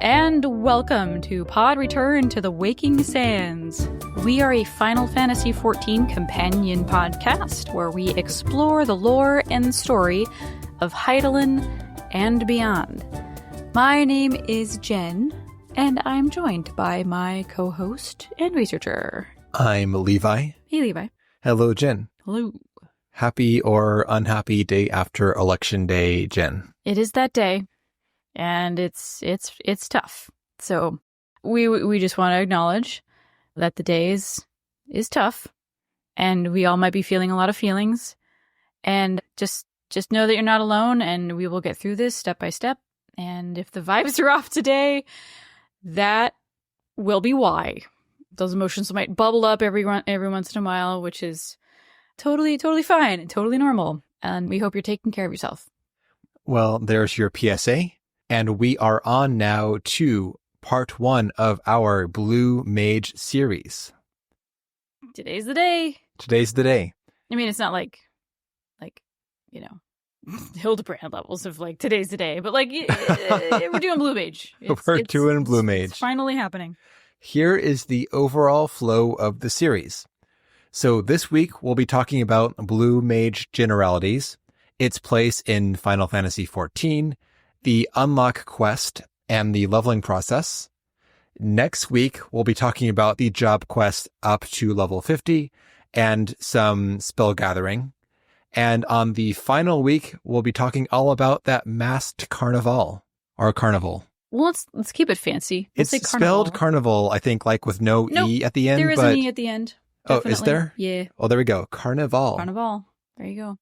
and welcome to Pod Return to the Waking Sands. We are a Final Fantasy XIV companion podcast where we explore the lore and story of Hydaelyn and beyond. My name is Jen, and I'm joined by my co-host and researcher. I'm Levi. Hey, Levi. Hello, Jen. Hello. Happy or unhappy day after Election Day, Jen? It is that day, and it's tough. So we just want to acknowledge that the day is tough, and we all might be feeling a lot of feelings, and just know that you're not alone, and we will get through this step by step. And if the vibes are off today, that will be why. Those emotions might bubble up every once in a while, which is totally fine and totally normal. And we hope you're taking care of yourself. Well, there's your PSA. And we are on now to part 1 of our Blue Mage series. Today's the day. Today's the day. I mean, it's not like, Hildebrand levels of like, today's the day. But like, we're doing Blue Mage. We're doing Blue Mage. It's finally happening. Here is the overall flow of the series. So this week, we'll be talking about Blue Mage generalities, its place in Final Fantasy XIV, the unlock quest, and the leveling process. Next week, we'll be talking about the job quest up to level 50 and some spell gathering. And on the final week, we'll be talking all about that masked carnival, or carnival. Well, let's keep it fancy. It's spelled carnival, I think, like with no E at the end. There is an E at the end. Definitely. Oh, is there? Yeah. Oh, there we go. Carnival. Carnival. There you go.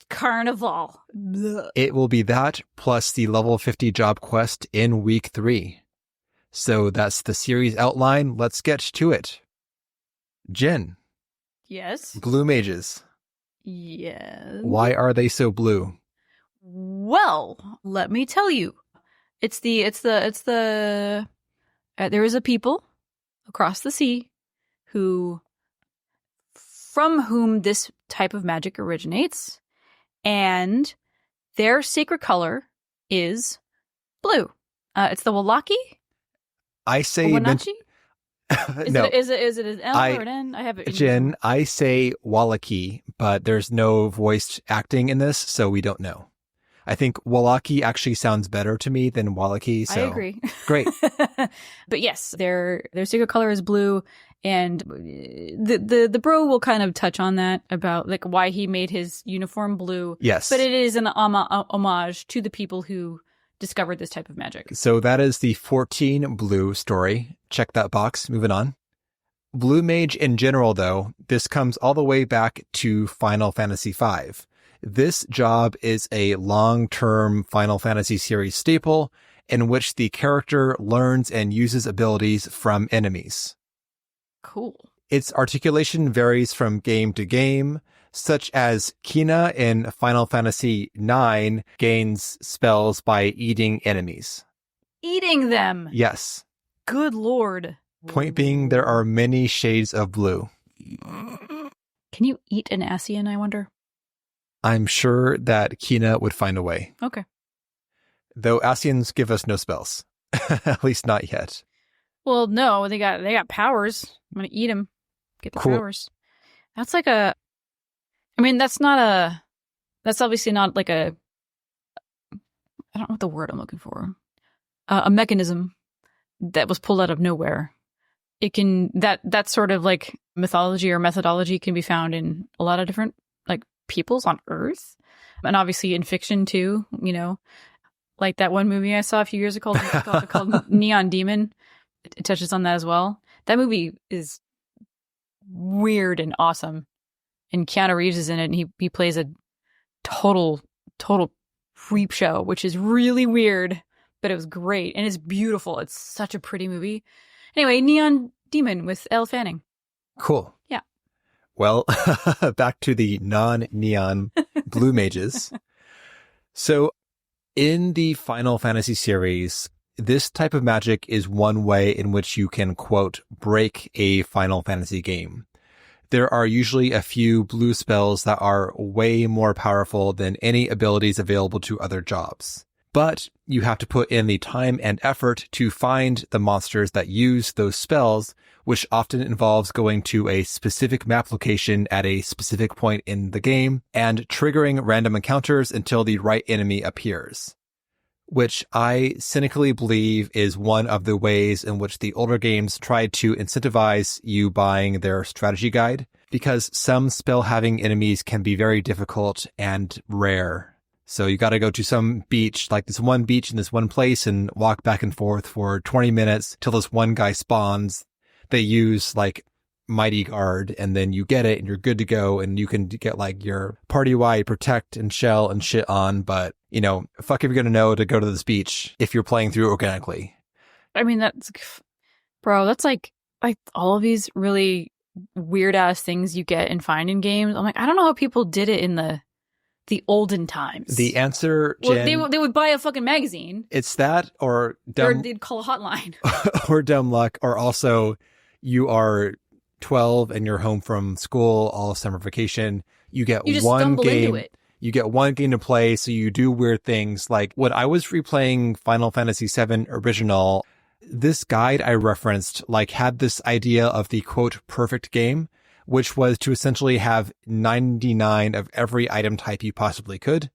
Carnival. Blech. It will be that plus the level 50 job quest in week 3. So that's the series outline. Let's get to it. Jen. Yes. Blue Mages. Yes. Why are they so blue? Well, let me tell you. There is a people across the sea from whom this type of magic originates, and their sacred color is blue. It's the Wallaki? I say Wanachi? No. Is it an L or an N? I have it. Jen, I say Wallaki, but there's no voiced acting in this, so we don't know. I think Wallaki actually sounds better to me than Wallaki. So. I agree. Great. But yes, their secret color is blue, and the bro will kind of touch on that about like why he made his uniform blue. Yes. But it is an homage to the people who discovered this type of magic. So that is the 14 blue story. Check that box. Moving on. Blue Mage in general, though, this comes all the way back to Final Fantasy V. This job is a long-term Final Fantasy series staple in which the character learns and uses abilities from enemies. Cool. Its articulation varies from game to game, such as Kina in Final Fantasy IX gains spells by eating enemies. Eating them? Yes. Good lord. Point being, there are many shades of blue. Can you eat an Ascian, I wonder? I'm sure that Kina would find a way. Okay. Though Ascians give us no spells. At least not yet. Well, no, they got powers. I'm gonna eat them. Get the powers. That's like that's obviously not like I don't know what the word I'm looking for. A mechanism that was pulled out of nowhere. That sort of like mythology or methodology can be found in a lot of different like peoples on Earth, and obviously in fiction too, like that one movie I saw a few years ago called Neon Demon. It touches on that as well. That movie is weird and awesome, and Keanu Reeves is in it, and he plays a total creep show, which is really weird, but it was great, and it's beautiful. It's such a pretty movie. Anyway, Neon Demon with Elle Fanning. Cool. Yeah. Well, back to the non-neon Blue Mages. So in the Final Fantasy series, this type of magic is one way in which you can, quote, break a Final Fantasy game. There are usually a few blue spells that are way more powerful than any abilities available to other jobs. but you have to put in the time and effort to find the monsters that use those spells, which often involves going to a specific map location at a specific point in the game and triggering random encounters until the right enemy appears, which I cynically believe is one of the ways in which the older games tried to incentivize you buying their strategy guide, because some spell-having enemies can be very difficult and rare. So you got to go to some beach, like this one beach in this one place, and walk back and forth for 20 minutes till this one guy spawns. They use like Mighty Guard, and then you get it and you're good to go, and you can get like your party-wide protect and shell and shit on. But, you know, fuck if you're going to know to go to this beach if you're playing through organically. I mean, that's like all of these really weird ass things you get and find in games. I'm like, I don't know how people did it in the olden times. The answer, Jen, well, they would buy a fucking magazine. It's that, or they'd call a hotline, or dumb luck, or also you are 12 and you're home from school all summer vacation. You get one game. You get one game to play, so you do weird things. Like when I was replaying Final Fantasy VII Original, this guide I referenced like had this idea of the quote perfect game, which was to essentially have 99 of every item type you possibly could.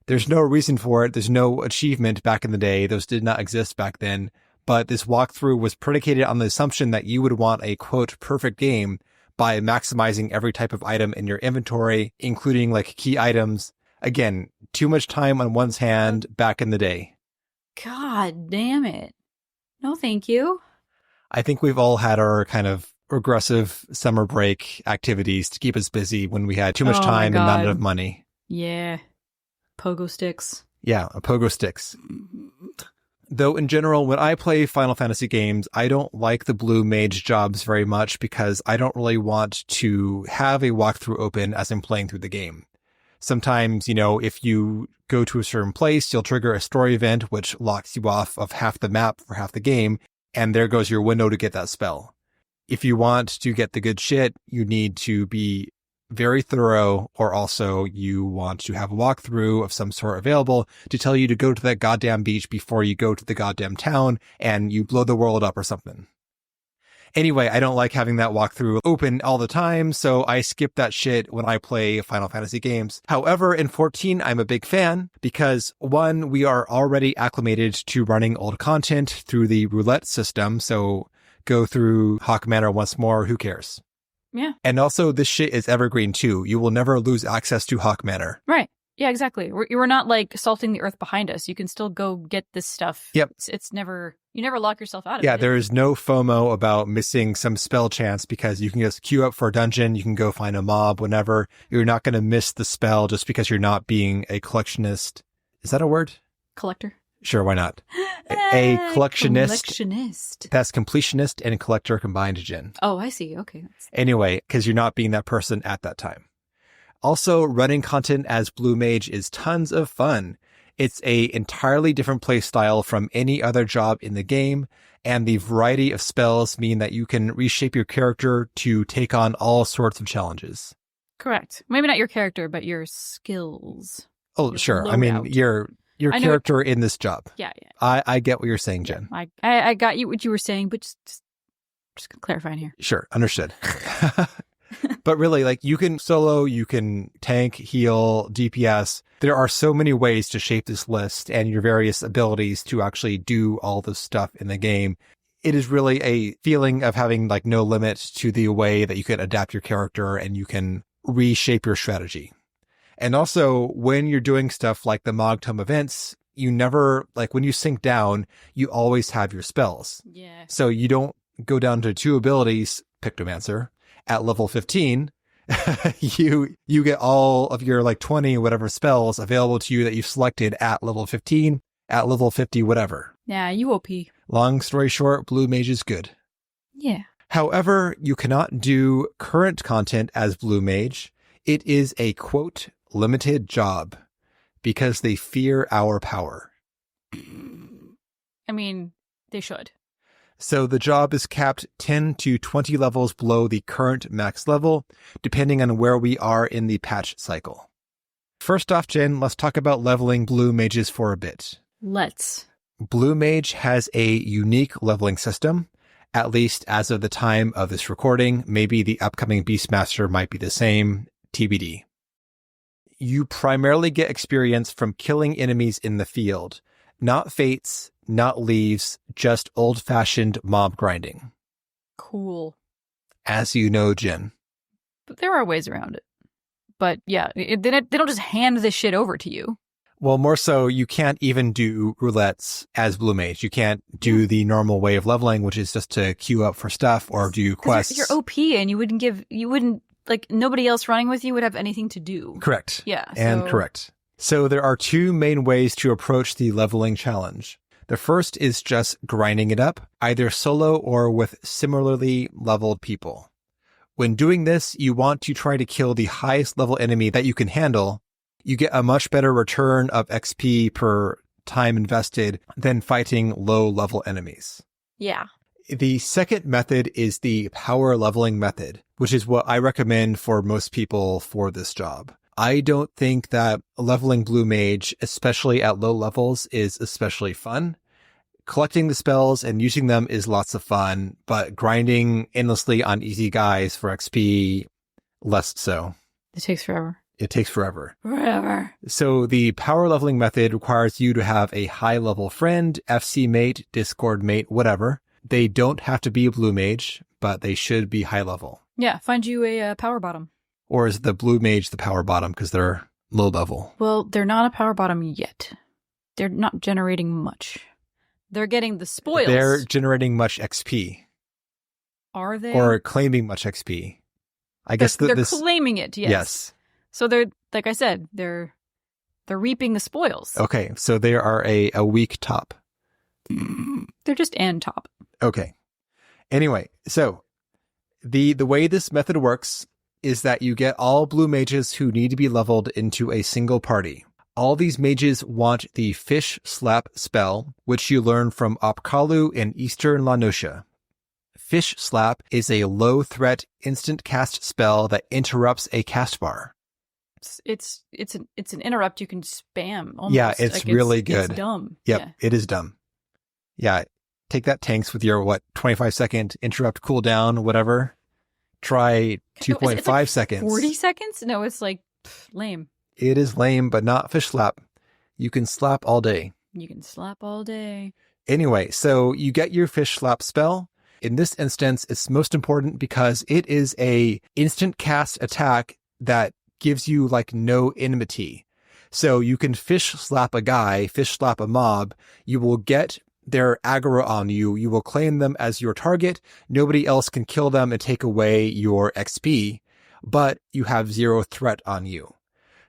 There's no reason for it. There's no achievement back in the day. Those did not exist back then. But this walkthrough was predicated on the assumption that you would want a quote perfect game by maximizing every type of item in your inventory, including like key items. Again, too much time on one's hand back in the day. God damn it. No, thank you. I think we've all had our kind of regressive summer break activities to keep us busy when we had too much time and not enough money. Yeah. Pogo sticks. Yeah, pogo sticks. Though in general, when I play Final Fantasy games, I don't like the Blue Mage jobs very much because I don't really want to have a walkthrough open as I'm playing through the game. Sometimes, you know, if you go to a certain place, you'll trigger a story event, which locks you off of half the map for half the game, and there goes your window to get that spell. If you want to get the good shit, you need to be very thorough, or also you want to have a walkthrough of some sort available to tell you to go to that goddamn beach before you go to the goddamn town and you blow the world up or something. Anyway, I don't like having that walkthrough open all the time, so I skip that shit when I play Final Fantasy games. However, in 14, I'm a big fan because, one, we are already acclimated to running old content through the roulette system, so go through Hawk Manor once more, who cares? Yeah. And also, this shit is evergreen too. You will never lose access to Hawk Manor. Right. Yeah, exactly. We're not like salting the earth behind us. You can still go get this stuff. Yep. It's never, you never lock yourself out of it. Yeah, there is no FOMO about missing some spell chance because you can just queue up for a dungeon. You can go find a mob whenever. You're not going to miss the spell just because you're not being a collectionist. Is that a word? Collector. Sure, why not? A collectionist. Collectionist. That's completionist and collector combined, Jen. Oh, I see. Okay. Anyway, because you're not being that person at that time. Also, running content as Blue Mage is tons of fun. It's a entirely different play style from any other job in the game, and the variety of spells mean that you can reshape your character to take on all sorts of challenges. Correct. Maybe not your character, but your skills. Oh, your sure. I mean, your character in this job. Yeah. I get what you're saying, Jen. I got you what you were saying, but just clarifying here. Sure, understood. But really, like, you can solo, you can tank, heal, DPS. There are so many ways to shape this list and your various abilities to actually do all this stuff in the game. It is really a feeling of having like no limit to the way that you can adapt your character and you can reshape your strategy. And also, when you're doing stuff like the Mogtome events, you never, like, when you sink down, you always have your spells. Yeah. So you don't go down to 2 abilities, Pictomancer, at level 15. you get all of your, like, 20 whatever spells available to you that you've selected at level 15, at level 50, whatever. Yeah, you OP. Long story short, Blue Mage is good. Yeah. However, you cannot do current content as Blue Mage. It is a, quote, limited job because they fear our power. I mean, they should. So the job is capped 10 to 20 levels below the current max level, depending on where we are in the patch cycle. First off, Jen, let's talk about leveling Blue Mages for a bit. Let's. Blue Mage has a unique leveling system, at least as of the time of this recording. Maybe the upcoming Beastmaster might be the same, TBD. You primarily get experience from killing enemies in the field, not fates, not leaves, just old-fashioned mob grinding. Cool. As you know, Jen. But there are ways around it. But yeah, they don't just hand this shit over to you. Well, more so, you can't even do roulettes as Blue Mage. You can't do the normal way of leveling, which is just to queue up for stuff or do quests. You're OP and you wouldn't, like, nobody else running with you would have anything to do. Correct. Yeah. And correct. So there are two main ways to approach the leveling challenge. The first is just grinding it up, either solo or with similarly leveled people. When doing this, you want to try to kill the highest level enemy that you can handle. You get a much better return of XP per time invested than fighting low level enemies. Yeah. The second method is the power leveling method, which is what I recommend for most people for this job. I don't think that leveling Blue Mage, especially at low levels, is especially fun. Collecting the spells and using them is lots of fun, but grinding endlessly on easy guys for XP, less so. It takes forever. It takes forever. Forever. So the power leveling method requires you to have a high level friend, FC mate, Discord mate, whatever. They don't have to be a Blue Mage, but they should be high level. Yeah, find you a power bottom. Or is the Blue Mage the power bottom because they're low level? Well, they're not a power bottom yet. They're not generating much. They're getting the spoils. They're generating much XP. Are they? Or claiming much XP. I guess they're claiming it, yes. Yes. So they're, like I said, they're reaping the spoils. Okay, so they are a weak top. They're just and top. Okay. Anyway, so the way this method works is that you get all Blue Mages who need to be leveled into a single party. All these mages want the Fish Slap spell, which you learn from Opkalu in Eastern La Noscia. Fish Slap is a low-threat instant cast spell that interrupts a cast bar. It's an interrupt you can spam. Almost. Yeah, it's like really good. It's dumb. Yep, yeah. It is dumb. Yeah, take that, Tanks, with your 25-second interrupt cooldown, whatever. Try 2.5 like seconds. 40 seconds? No, it's like lame. It is lame, but not Fish Slap. You can slap all day. You can slap all day. Anyway, so you get your Fish Slap spell. In this instance, it's most important because it is a instant cast attack that gives you like no enmity. So you can Fish Slap a guy, Fish Slap a mob. You will get their aggro on you. You will claim them as your target. Nobody else can kill them and take away your XP, but you have zero threat on you.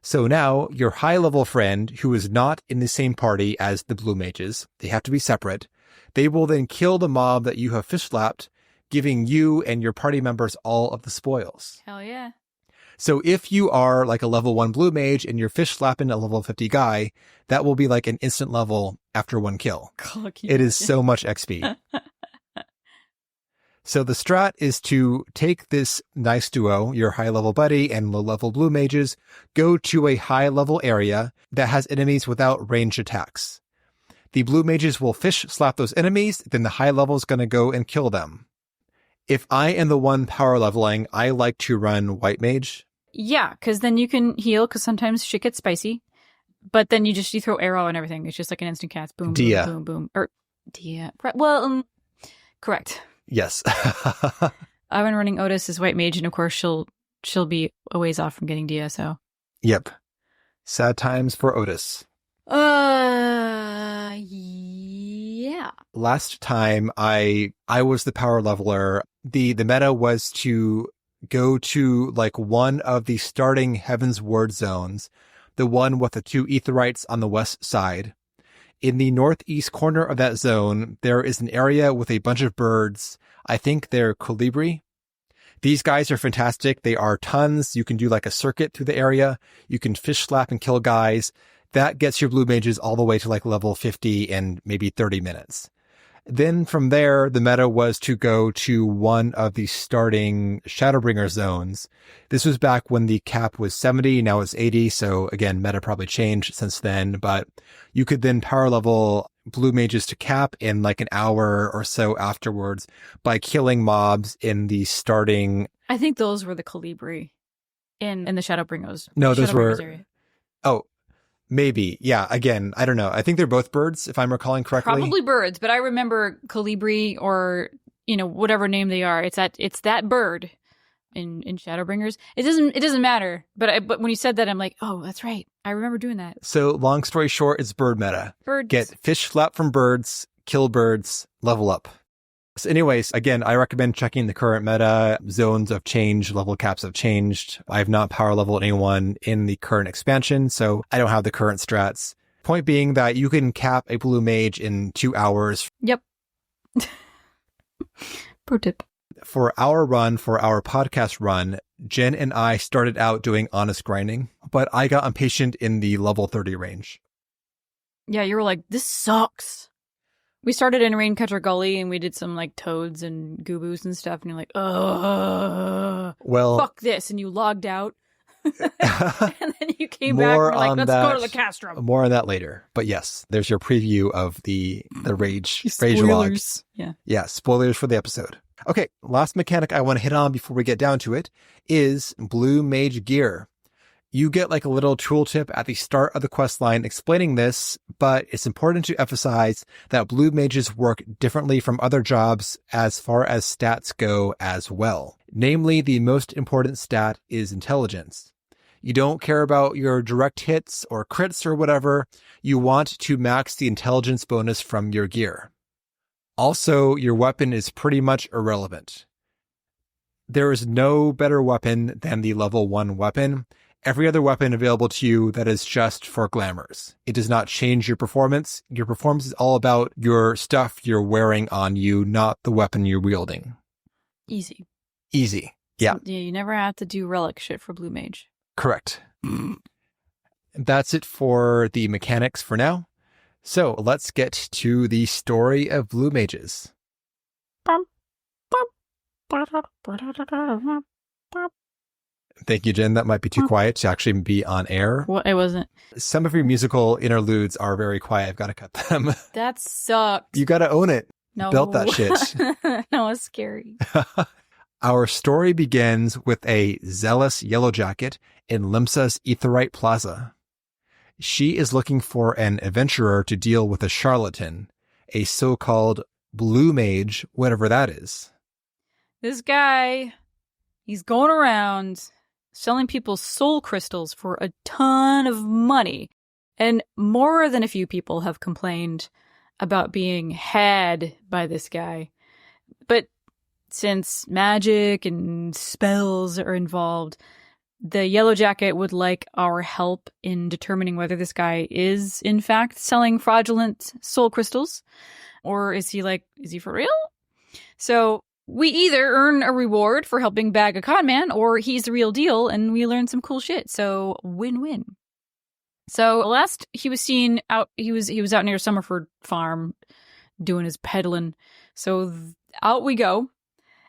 So now your high level friend, who is not in the same party as the Blue Mages, they have to be separate. They will then kill the mob that you have fish slapped, giving you and your party members all of the spoils. Hell yeah. So if you are like a level 1 Blue Mage and you're fish slapping a level 50 guy, that will be like an instant level after one kill. It is so much XP. So the strat is to take this nice duo, your high level buddy and low level Blue Mages, go to a high level area that has enemies without ranged attacks. The Blue Mages will fish slap those enemies, then the high level is going to go and kill them. If I am the one power leveling, I like to run White Mage. Yeah, because then you can heal, because sometimes shit gets spicy. But then you throw arrow and everything. It's just like an instant cast. Boom, boom, boom, boom. Or Dia. Well, correct. Yes. I've been running Otis as White Mage, and of course she'll be a ways off from getting Dia, so. Yep. Sad times for Otis. Yeah. Last time I was the power leveler, the meta was to go to like one of the starting Heaven's Word zones, the one with the 2 Aetherites on the west side. In the northeast corner of that zone, there is an area with a bunch of birds. I think they're colibri. These guys are fantastic. They are tons. You can do like a circuit through the area. You can fish slap and kill guys. That gets your Blue Mages all the way to like level 50 in maybe 30 minutes. Then from there, the meta was to go to one of the starting Shadowbringer zones. This was back when the cap was 70, now it's 80. So again, meta probably changed since then, but you could then power level blue mages to cap in like an hour or so afterwards by killing mobs in the starting. I think those were the Colibri in the Shadowbringers. No, those were. Area. Oh, maybe. Yeah. Again, I don't know. I think they're both birds, if I'm recalling correctly. Probably birds, but I remember Colibri or, whatever name they are. It's that bird in Shadowbringers. It doesn't matter. But when you said that, I'm like, oh, that's right. I remember doing that. So long story short, it's bird meta. Birds. Get fish flap from birds, kill birds, level up. So anyways, again, I recommend checking the current meta. Zones have changed, level caps have changed. I have not power leveled anyone in the current expansion, so I don't have the current strats. Point being that you can cap a blue mage in 2 hours. Yep. Pro tip. For our podcast run, Jen and I started out doing honest grinding, but I got impatient in the level 30 range. Yeah, you were like, this sucks. We started in Raincatcher Gully and we did some like toads and goobos and stuff, and you're like, fuck this, and you logged out. And then you came back and were like, let's go to the castrum. More on that later. But yes, there's your preview of the rage logs. Yeah, spoilers for the episode. Okay, last mechanic I want to hit on before we get down to it is Blue Mage gear. You get like a little tooltip at the start of the quest line explaining this, but it's important to emphasize that blue mages work differently from other jobs as far as stats go as well. Namely, the most important stat is intelligence. You don't care about your direct hits or crits or whatever. You want to max the intelligence bonus from your gear. Also, your weapon is pretty much irrelevant. There is no better weapon than the level 1 weapon. Every other weapon available to you that is just for glamours. It does not change your performance. Your performance is all about your stuff you're wearing on you, not the weapon you're wielding. Easy. Yeah. Yeah, you never have to do relic shit for Blue Mage. Correct. That's it for the mechanics for now. So let's get to the story of Blue Mages. Thank you, Jen. That might be too quiet to actually be on air. Well, it wasn't. Some of your musical interludes are very quiet. I've got to cut them. That sucked. You got to own it. No. Built that shit. No, it's scary. Our story begins with a zealous yellowjacket in Limsa's Aetheryte Plaza. She is looking for an adventurer to deal with a charlatan, a so-called blue mage, whatever that is. This guy, he's going around selling people soul crystals for a ton of money. And more than a few people have complained about being had by this guy. But since magic and spells are involved, the Yellow Jacket would like our help in determining whether this guy is, in fact, selling fraudulent soul crystals. Or is he for real? So we either earn a reward for helping bag a con man, or he's the real deal and we learn some cool shit. So win-win. So last he was seen out, he was out near Summerford Farm doing his peddling. So out we go.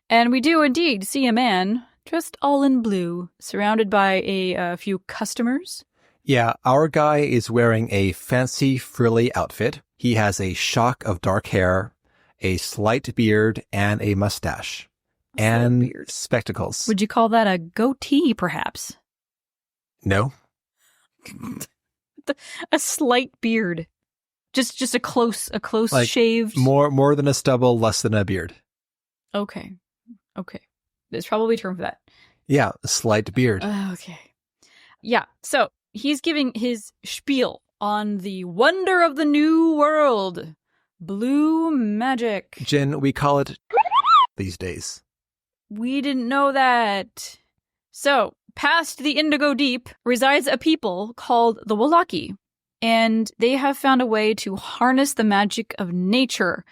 And we do indeed see a man dressed all in blue, surrounded by a few customers. Yeah, our guy is wearing a fancy, frilly outfit. He has a shock of dark hair, a slight beard, and a mustache. And spectacles. Would you call that a goatee, perhaps? No. A slight beard. Just a close like shaved. More than a stubble, less than a beard. Okay. There's probably a term for that. Yeah, a slight beard. Okay. Yeah, so he's giving his spiel on the wonder of the new world, blue magic. Jen, we call it these days. We didn't know that. So, past the Indigo Deep resides a people called the Wallaki, and they have found a way to harness the magic of nature,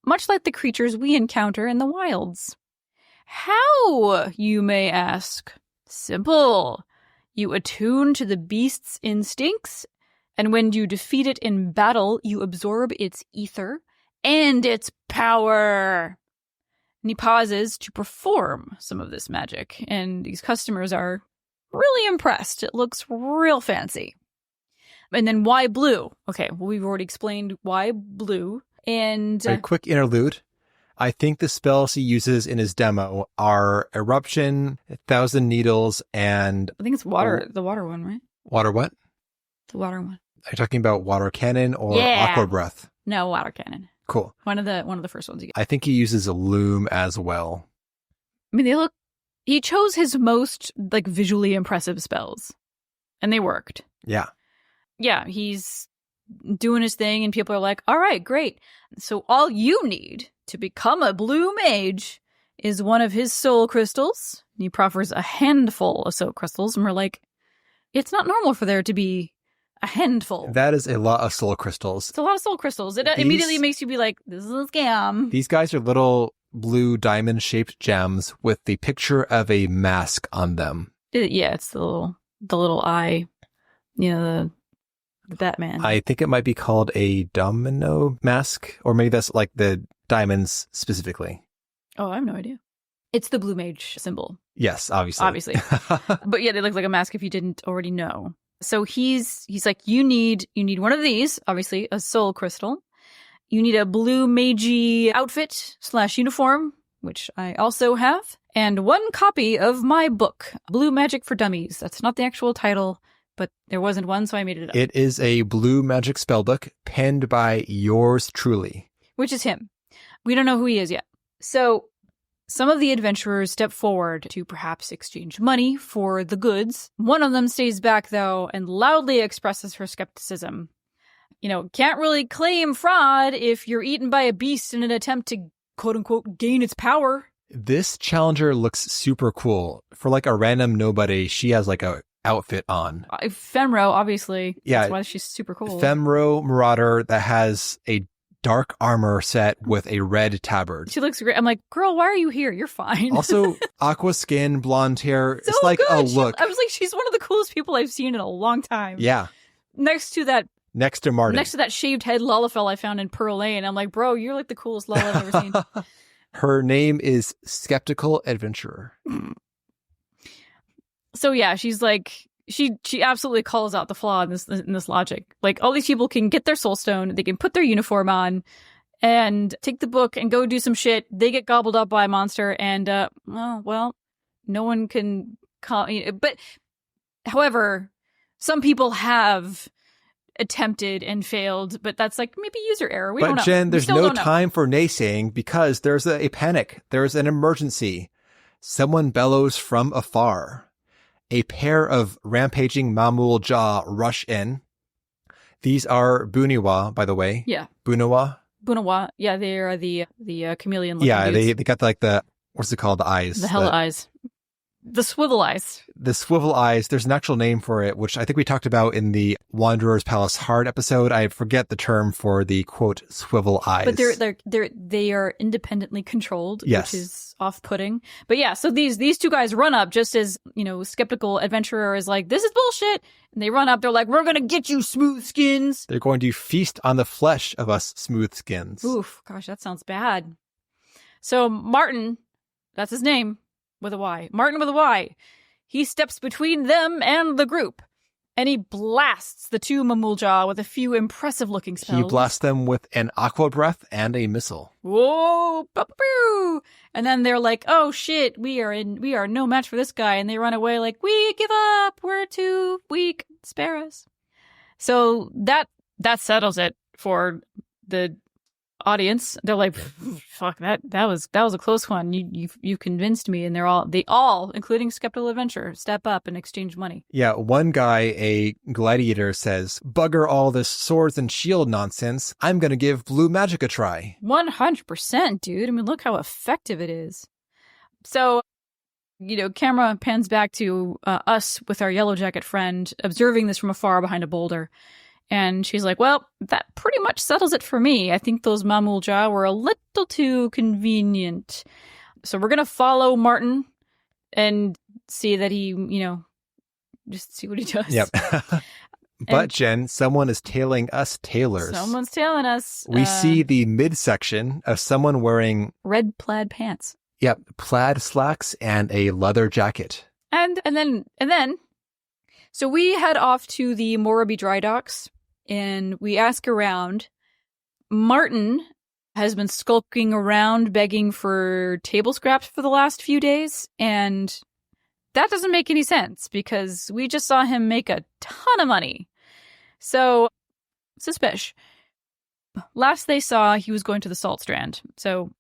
much like the creatures we encounter in the wilds. How, you may ask? Simple. You attune to the beast's instincts, and when you defeat it in battle, you absorb its ether and its power. And he pauses to perform some of this magic, and these customers are really impressed. It looks real fancy. And then why blue? Okay, well, we've already explained why blue. And a quick interlude. I think the spells he uses in his demo are Eruption, 1,000 Needles, and... I think it's water, the water one, right? Water what? The water one. Are you talking about Water Cannon or Aqua Breath? No, Water Cannon. Cool. One of the first ones you get. I think he uses a Loom as well. I mean, he chose his most, like, visually impressive spells. And they worked. Yeah. Yeah, he's doing his thing, and people are like, all right, great. So all you need to become a blue mage is one of his soul crystals. And he proffers a handful of soul crystals, and we're like, it's not normal for there to be a handful. That is a lot of soul crystals. It's a lot of soul crystals. It immediately makes you be like, this is a scam. These guys are little blue diamond-shaped gems with the picture of a mask on them. Yeah, it's the little eye, the Batman. I think it might be called a domino mask, or maybe that's like the diamonds specifically. Oh, I have no idea. It's the blue mage symbol. Yes, obviously. But yeah, they look like a mask if you didn't already know. So he's like, you need one of these, obviously, a soul crystal. You need a blue magey outfit / uniform, which I also have, and one copy of my book, Blue Magic for Dummies. That's not the actual title, but there wasn't one, so I made it up. It is a blue magic spellbook penned by yours truly. Which is him. We don't know who he is yet. So some of the adventurers step forward to perhaps exchange money for the goods. One of them stays back, though, and loudly expresses her skepticism. Can't really claim fraud if you're eaten by a beast in an attempt to, quote-unquote, gain its power. This challenger looks super cool. For like a random nobody, she has like a outfit on. Femro, obviously. Yeah. That's why she's super cool. Femro Marauder that has a dark armor set with a red tabard. She looks great. I'm like, girl, why are you here? You're fine. Also, aqua skin, blonde hair. So it's like good. a look. I was like, she's one of the coolest people I've seen in a long time. Yeah. Next to Martin. Next to that shaved head Lullafell I found in Pearl Lane. I'm like, bro, you're like the coolest Lulla I've ever seen. Her name is Skeptical Adventurer. So yeah, she's like, she absolutely calls out the flaw in this logic. Like, all these people can get their soul stone, they can put their uniform on, and take the book and go do some shit. They get gobbled up by a monster, and no one can call. But however, some people have attempted and failed, but that's like maybe user error. We don't know. But Jen, there's no time for naysaying because there's a panic. There's an emergency. Someone bellows from afar. A pair of rampaging Mamul Jaw rush in. These are Buniwa, by the way. Yeah. Bunawa. Yeah, they are the chameleon looking Yeah, dudes. they got like the, what's it called? The eyes. The hella eyes. The swivel eyes. The swivel eyes. There's an actual name for it, which I think we talked about in the Wanderer's Palace Heart episode. I forget the term for the quote swivel eyes. But they are independently controlled, yes. Which is off-putting. But yeah, so these two guys run up just as, skeptical adventurer is like, this is bullshit. And they run up, they're like, we're gonna get you, smooth skins. They're going to feast on the flesh of us smooth skins. Oof, gosh, that sounds bad. So Martin, that's his name. With a Y. Martin with a Y. He steps between them and the group, and he blasts the two Mamulja with a few impressive-looking spells. He blasts them with an aqua breath and a missile. Whoa! Ba-ba-boo! And then they're like, oh shit, we are no match for this guy, and they run away like, we give up, we're too weak, spare us. So that settles it for the audience. They're like, fuck, that was a close one. You convinced me. And they all, including Skeptical Adventure, step up and exchange money. Yeah, one guy, a gladiator, says, bugger all this swords and shield nonsense. I'm gonna give blue magic a try. 100%, dude. I mean, look how effective it is. So, camera pans back to us with our yellow jacket friend, observing this from afar behind a boulder. And she's like, well, that pretty much settles it for me. I think those Mamulja were a little too convenient. So we're going to follow Martin and see that he, just see what he does. Yep. But Jen, someone is tailing us tailors. Someone's tailing us. We see the midsection of someone wearing red plaid pants. Yep, plaid slacks and a leather jacket. And then, so we head off to the Moraby dry docks and we ask around. Martin has been skulking around begging for table scraps for the last few days, and that doesn't make any sense because we just saw him make a ton of money. So, suspicious. Last they saw, he was going to the Salt Strand, so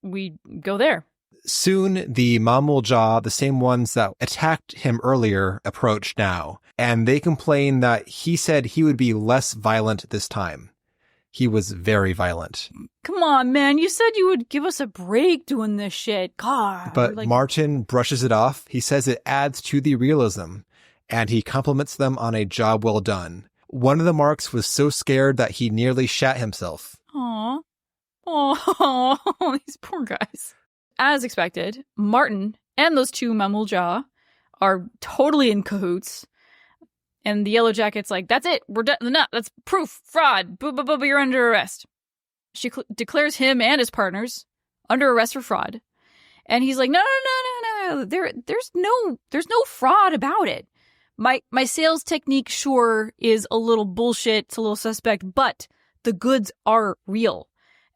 we go there. Soon, the Mamulja, the same ones that attacked him earlier, approach now, and they complain that he said he would be less violent this time. He was very violent. Come on, man. You said you would give us a break doing this shit. God. But Martin brushes it off. He says it adds to the realism, and he compliments them on a job well done. One of the marks was so scared that he nearly shat himself. Aww. Oh, these poor guys. As expected, Martin and those two Mamulja are totally in cahoots. And the Yellow Jacket's like, that's it. We're done. No, that's proof. Fraud. You're under arrest. She declares him and his partners under arrest for fraud. And he's like, no. There's no fraud about it. My sales technique, sure, is a little bullshit. It's a little suspect, but the goods are real.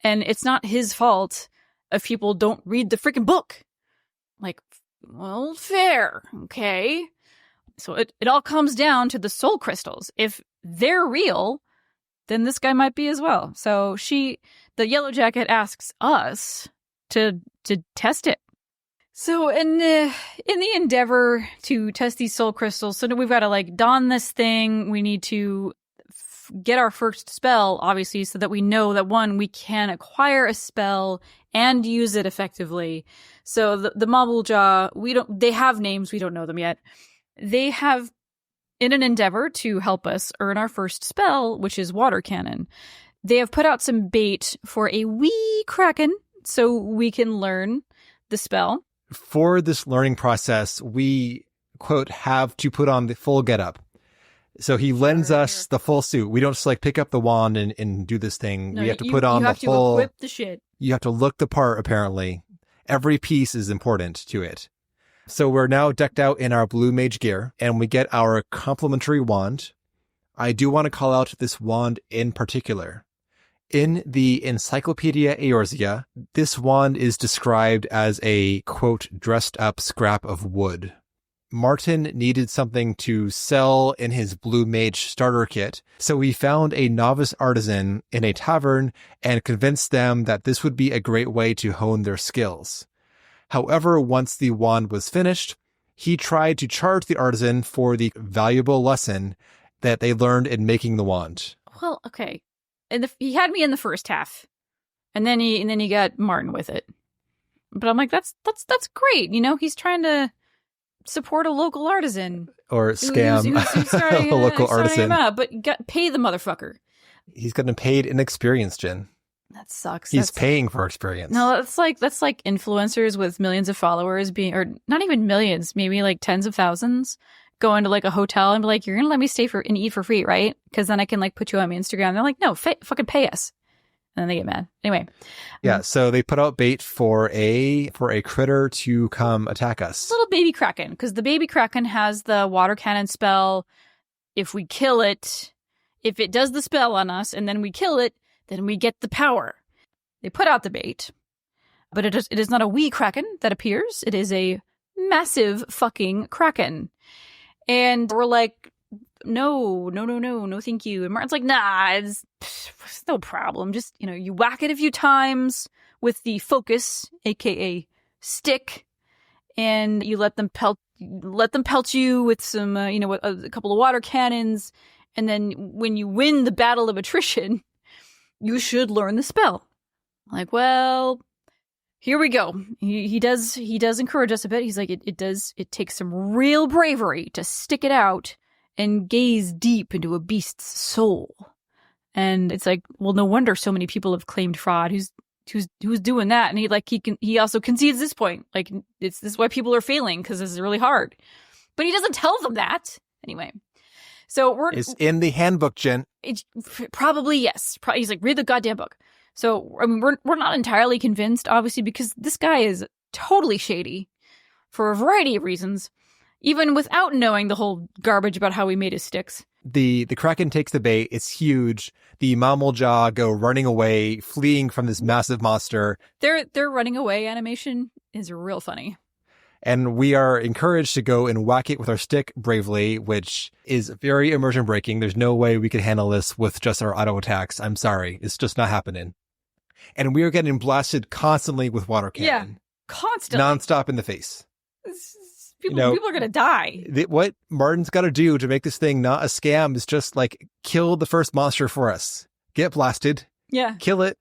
And it's not his fault if people don't read the freaking book. Like, well, fair. Okay. So it all comes down to the soul crystals. If they're real, then this guy might be as well. So the Yellow Jacket asks us to test it. So in the endeavor to test these soul crystals, so we've got to don this thing. We need to get our first spell, obviously, so that we know that one, we can acquire a spell and use it effectively. So the Mabulja, they have names, we don't know them yet. They have, in an endeavor to help us earn our first spell, which is Water Cannon, they have put out some bait for a wee kraken so we can learn the spell. For this learning process, we, quote, have to put on the full getup. So he lends us the full suit. We don't just pick up the wand and do this thing. No, we have to put on the full... You have to equip the shit. You have to look the part, apparently. Every piece is important to it. So we're now decked out in our Blue Mage gear, and we get our complimentary wand. I do want to call out this wand in particular. In the Encyclopedia Eorzea, this wand is described as a, quote, dressed-up scrap of wood. Martin needed something to sell in his Blue Mage starter kit, so he found a novice artisan in a tavern and convinced them that this would be a great way to hone their skills. However, once the wand was finished, he tried to charge the artisan for the valuable lesson that they learned in making the wand. Well, okay. And he had me in the first half, and then he got Martin with it. But I'm like, that's great. He's trying to support a local artisan or scam who's starting, a local artisan. But pay the motherfucker. He's getting paid in experience, Jen. That sucks. He's paying for experience. No, that's like influencers with millions of followers or not even millions, maybe tens of thousands, going to a hotel and be like, "You're gonna let me stay and eat for free, right? Because then I can put you on my Instagram." And they're like, "No, fucking pay us." And then they get mad. Anyway. Yeah. So they put out bait for a critter to come attack us. Little baby kraken, because the baby kraken has the water cannon spell. If we kill it, if it does the spell on us, and then we kill it, then we get the power. They put out the bait, but it is not a wee kraken that appears. It is a massive fucking kraken. And we're like, no, thank you. And Martin's like, nah, it's no problem. Just, you whack it a few times with the focus, aka stick, and you let them pelt you with some, a couple of water cannons. And then when you win the battle of attrition, you should learn the spell. Like, well, here we go. He does encourage us a bit. He's like, it takes some real bravery to stick it out and gaze deep into a beast's soul. And it's like, well, no wonder so many people have claimed fraud. Who's doing that? And he also concedes this point. This is why people are failing, because this is really hard. But he doesn't tell them that. Anyway. So It's in the handbook, Jen. Probably, yes. He's like, read the goddamn book. So, I mean, we're not entirely convinced, obviously, because this guy is totally shady for a variety of reasons, even without knowing the whole garbage about how he made his sticks. The Kraken takes the bait. It's huge. The Mammaljaw go running away, fleeing from this massive monster. Their running away animation is real funny. And we are encouraged to go and whack it with our stick bravely, which is very immersion breaking. There's no way we could handle this with just our auto attacks. I'm sorry. It's just not happening. And we are getting blasted constantly with water cannon. Yeah, constantly. Nonstop in the face. People are going to die. What Martin's got to do to make this thing not a scam is just like kill the first monster for us. Get blasted. Yeah. Kill it.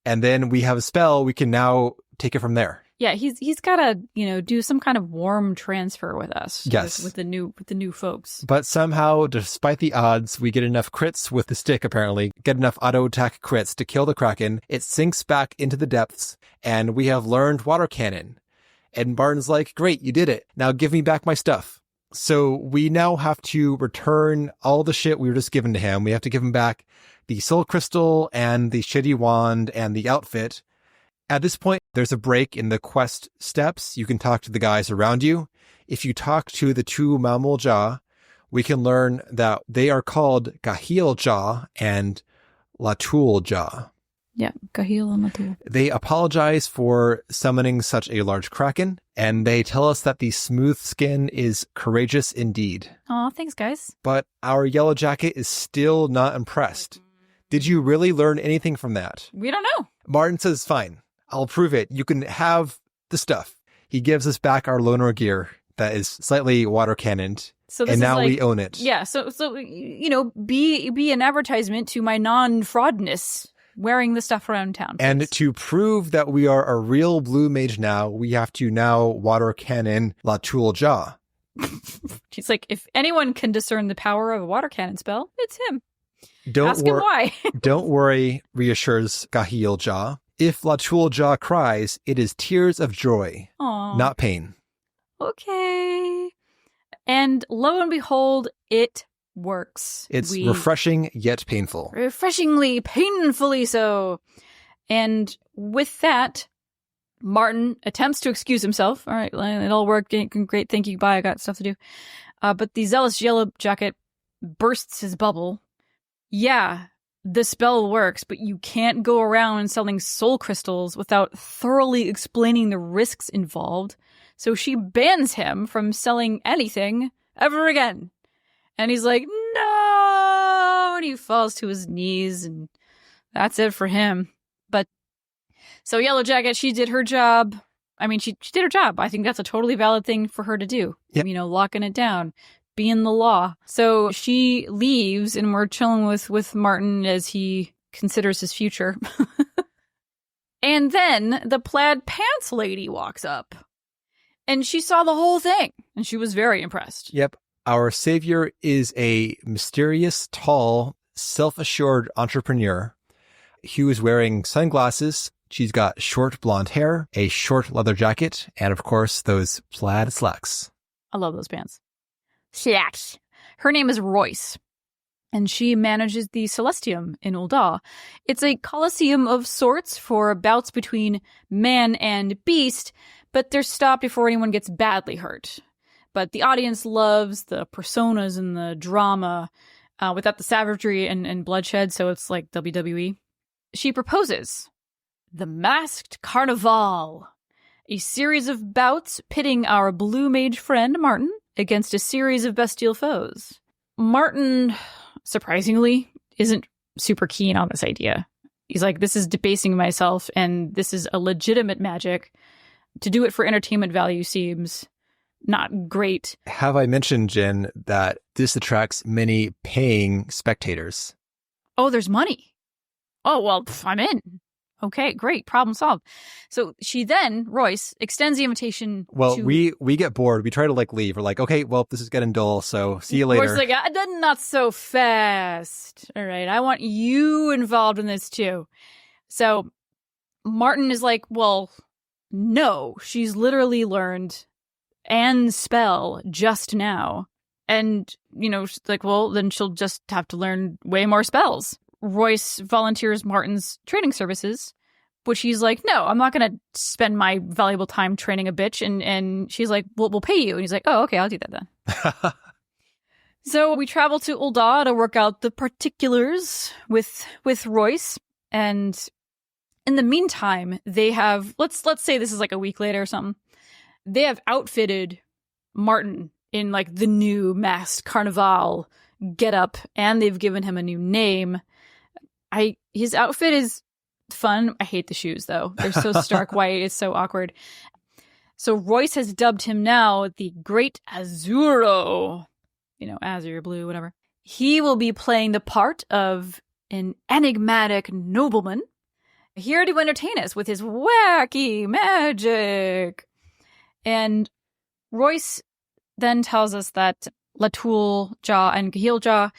And then we have a spell. We can now take it from there. Yeah, he's got to, do some kind of warm transfer with us. Yes. With the new folks. But somehow, despite the odds, we get enough crits with the stick, apparently. Get enough auto attack crits to kill the Kraken. It sinks back into the depths, and we have learned water cannon. And Martin's like, great, you did it. Now give me back my stuff. So we now have to return all the shit we were just given to him. We have to give him back the soul crystal and the shitty wand and the outfit. At this point, there's a break in the quest steps. You can talk to the guys around you. If you talk to the two Mammaljaw, we can learn that they are called Gahiljaw and Latuljaw. Yeah, Gahil and Latul. They apologize for summoning such a large Kraken, and they tell us that the smooth skin is courageous indeed. Aw, thanks, guys. But our Yellow Jacket is still not impressed. Did you really learn anything from that? We don't know. Martin says, fine, I'll prove it. You can have the stuff. He gives us back our loner gear that is slightly water cannoned. So this and now is like, we own it. Yeah, so be an advertisement to my non-fraudness. Wearing the stuff around town. Please. And to prove that we are a real blue mage now, we have to now water cannon Latuljaw. She's like, if anyone can discern the power of a water cannon spell, it's him. Ask him why. Don't worry, reassures Gahiljaw. If Latuljaw cries, it is tears of joy, Aww. not pain. Okay. And lo and behold, it works. It's refreshing yet painful. Refreshingly, painfully so. And with that, Martin attempts to excuse himself. All right, it all worked. Great, thank you, bye, I got stuff to do. But the zealous Yellow Jacket bursts his bubble. Yeah, the spell works, but you can't go around selling soul crystals without thoroughly explaining the risks involved. So she bans him from selling anything ever again. And he's like, no! And he falls to his knees, and that's it for him. But, so Yellow Jacket, she did her job. I mean, she did her job. I think that's a totally valid thing for her to do. Yep. Locking it down, being the law. So she leaves, and we're chilling with Martin as he considers his future. And then the plaid pants lady walks up. And she saw the whole thing, and she was very impressed. Yep. Our savior is a mysterious, tall, self-assured entrepreneur who is wearing sunglasses. She's got short blonde hair, a short leather jacket, and of course, those plaid slacks. I love those pants. Slacks. Her name is Royce, and she manages the Celestium in Ul'dah. It's a coliseum of sorts for bouts between man and beast, but they're stopped before anyone gets badly hurt. But the audience loves the personas and the drama without the savagery and bloodshed, so it's like WWE. She proposes the Masked Carnival, a series of bouts pitting our blue mage friend Martin against a series of bestial foes. Martin, surprisingly, isn't super keen on this idea. He's like, this is debasing myself, and this is a legitimate magic. To do it for entertainment value seems not great. Have I mentioned, Jen, that this attracts many paying spectators? Oh, there's money. Oh, well, I'm in. Okay, great. Problem solved. So she then, Royce, extends the invitation. Well, to... we get bored. We try to leave. We're like, okay, well, this is getting dull, so see you later. Royce is like, not so fast. All right, I want you involved in this too. So Martin is like, well, no, she's literally learned Anne's spell just now. And, she's like, well, then she'll just have to learn way more spells. Royce volunteers Martin's training services, which he's like, no, I'm not going to spend my valuable time training a bitch. And she's like, well, we'll pay you. And he's like, oh, okay, I'll do that then. So we travel to Ul'dah to work out the particulars with Royce. And in the meantime, they have, let's say this is like a week later or something. They have outfitted Martin in like the new masked carnival getup, and they've given him a new name. His outfit is fun. I hate the shoes though. They're so stark white. It's so awkward. So Royce has dubbed him now the Great Azzurro. Azure, blue, whatever. He will be playing the part of an enigmatic nobleman, here to entertain us with his wacky magic. And Royce then tells us that Latul Jah and Gahil Jah,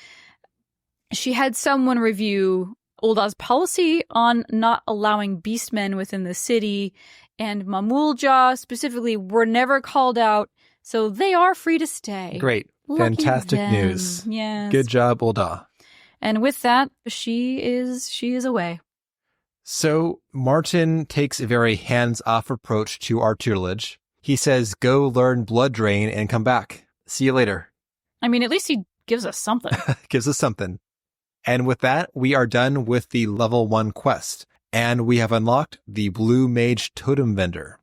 she had someone review Uldah's policy on not allowing beastmen within the city, and Mamul Jah specifically were never called out, so they are free to stay. Great. Lucky Fantastic them. news. Yes. Good job, Ul'dah. And with that, she is away. So Martin takes a very hands-off approach to our tutelage. He says, go learn Blood Drain and come back. See you later. I mean, at least he gives us something. Gives us something. And with that, we are done with the level 1 quest, and we have unlocked the Blue Mage Totem Vendor.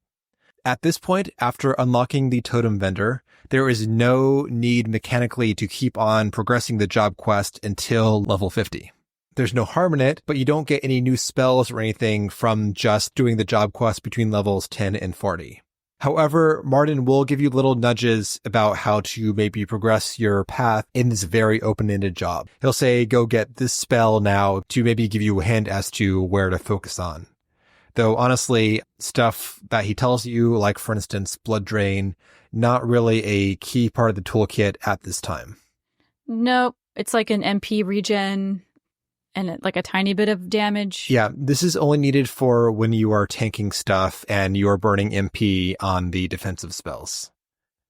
At this point, after unlocking the Totem Vendor, there is no need mechanically to keep on progressing the job quest until level 50. There's no harm in it, but you don't get any new spells or anything from just doing the job quest between levels 10 and 40. However, Martin will give you little nudges about how to maybe progress your path in this very open-ended job. He'll say, go get this spell now, to maybe give you a hint as to where to focus on. Though honestly, stuff that he tells you, like for instance, Blood Drain, not really a key part of the toolkit at this time. Nope. It's like an MP regen and like a tiny bit of damage. Yeah, this is only needed for when you are tanking stuff and you are burning MP on the defensive spells.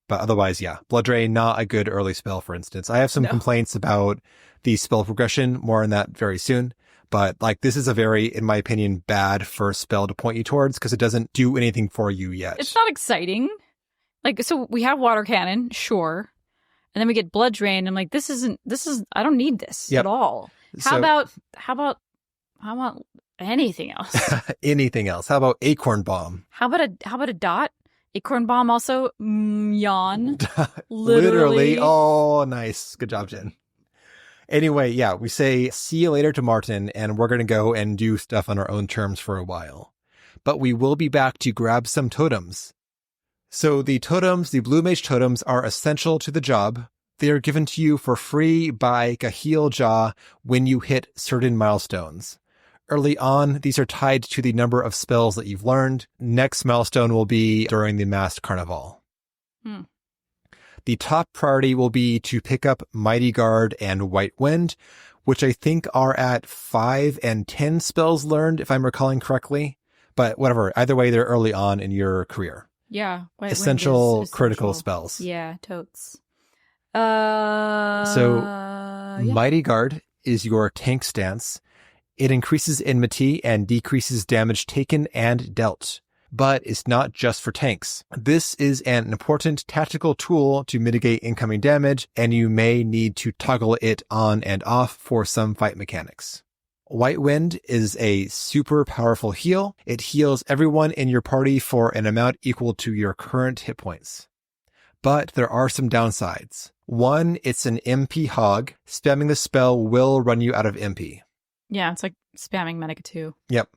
But otherwise, yeah, Blood Drain, not a good early spell, for instance. I have some complaints about the spell progression, more on that very soon. But like, this is a very, in my opinion, bad first spell to point you towards because it doesn't do anything for you yet. It's not exciting. Like, so we have Water Cannon, sure. And then we get Blood Drain. I'm like, I don't need this at all. How about anything else? Anything else? How about Acorn Bomb? How about a dot? Acorn Bomb also, yawn. Literally. Oh, nice. Good job, Jen. Anyway, yeah, we say see you later to Martin, and we're going to go and do stuff on our own terms for a while. But we will be back to grab some totems. So the totems, the Blue Mage totems, are essential to the job. They are given to you for free by Gahil Jah when you hit certain milestones. Early on, these are tied to the number of spells that you've learned. Next milestone will be during the Masked Carnival. The top priority will be to pick up Mighty Guard and White Wind, which I think are at 5 and 10 spells learned, if I'm recalling correctly. But whatever, either way, they're early on in your career. Yeah. White essential Wind is critical spells. Yeah, totes. Mighty Guard is your tank stance. It increases enmity and decreases damage taken and dealt. But it's not just for tanks. This is an important tactical tool to mitigate incoming damage, and you may need to toggle it on and off for some fight mechanics. White Wind is a super powerful heal. It heals everyone in your party for an amount equal to your current hit points. But there are some downsides. One, it's an MP hog. Spamming the spell will run you out of MP. Yeah, it's like spamming Medica 2. Yep.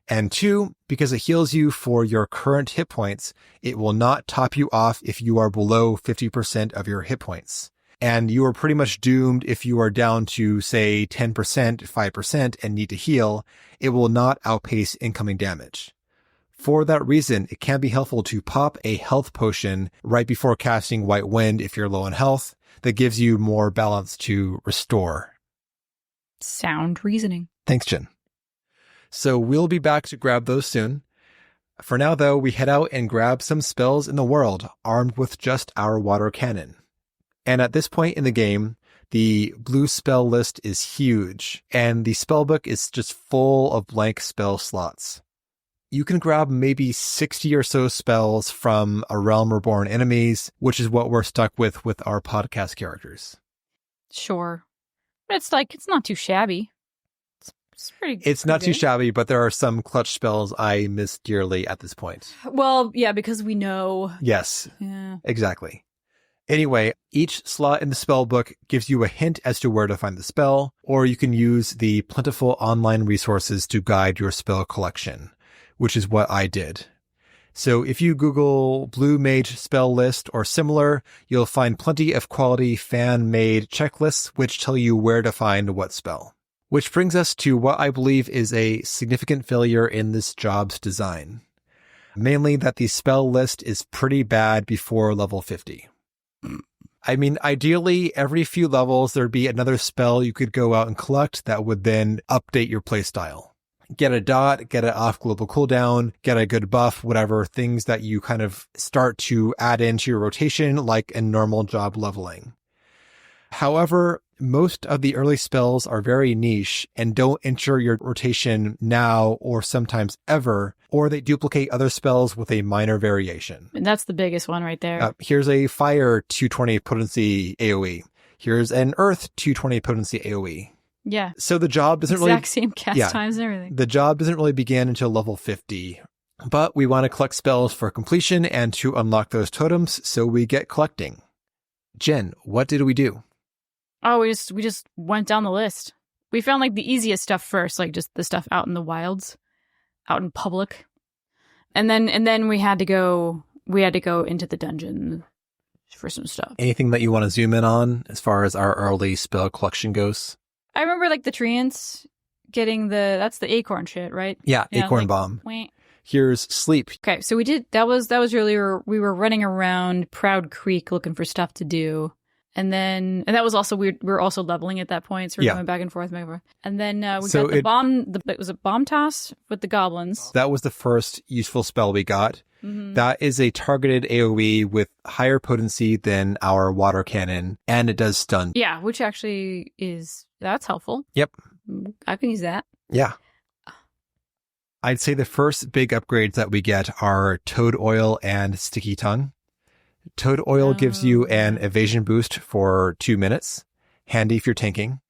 And 2, because it heals you for your current hit points, it will not top you off if you are below 50% of your hit points. And you are pretty much doomed if you are down to, say, 10%, 5%, and need to heal. It will not outpace incoming damage. For that reason, it can be helpful to pop a health potion right before casting White Wind if you're low on health. That gives you more balance to restore. Sound reasoning. Thanks, Jen. So we'll be back to grab those soon. For now, though, we head out and grab some spells in the world, armed with just our water cannon. And at this point in the game, the blue spell list is huge, and the spellbook is just full of blank spell slots. You can grab maybe 60 or so spells from a Realm Reborn enemies, which is what we're stuck with our podcast characters. Sure. But it's not too shabby. It's pretty It's not good. too shabby, but there are some clutch spells I miss dearly at this point. Well, yeah, because we know. Yes, Yeah. exactly. Anyway, each slot in the spell book gives you a hint as to where to find the spell, or you can use the plentiful online resources to guide your spell collection, which is what I did. So if you Google Blue Mage spell list or similar, you'll find plenty of quality fan-made checklists which tell you where to find what spell. Which brings us to what I believe is a significant failure in this job's design. Mainly that the spell list is pretty bad before level 50. I mean, ideally, every few levels, there'd be another spell you could go out and collect that would then update your playstyle. Get a dot, get an off global cooldown, get a good buff, whatever, things that you kind of start to add into your rotation like in normal job leveling. However, most of the early spells are very niche and don't enter your rotation now or sometimes ever, or they duplicate other spells with a minor variation. And that's the biggest one right there. Here's a fire 220 potency AoE. Here's an earth 220 potency AoE. Yeah. So the job doesn't exact same cast times and everything. The job doesn't really begin until level 50. But we want to collect spells for completion and to unlock those totems, so we get collecting. Jen, what did we do? Oh, we just went down the list. We found like the easiest stuff first, like just the stuff out in the wilds, out in public. And then we had to go into the dungeon for some stuff. Anything that you want to zoom in on as far as our early spell collection goes? I remember like the treants getting that's the acorn shit, right? Yeah, acorn bomb. Wait. Here's sleep. Okay, so that was really we were running around Proud Creek looking for stuff to do. And that was also weird. We were also leveling at that point, so we were going back and forth. And then we got the bomb. Was it bomb toss with the goblins? That was the first useful spell we got. Mm-hmm. That is a targeted AoE with higher potency than our water cannon, and it does stun. Yeah, which actually that's helpful. Yep. I can use that. Yeah. I'd say the first big upgrades that we get are Toad Oil and Sticky Tongue. Toad Oil gives you an evasion boost for 2 minutes, handy if you're tanking.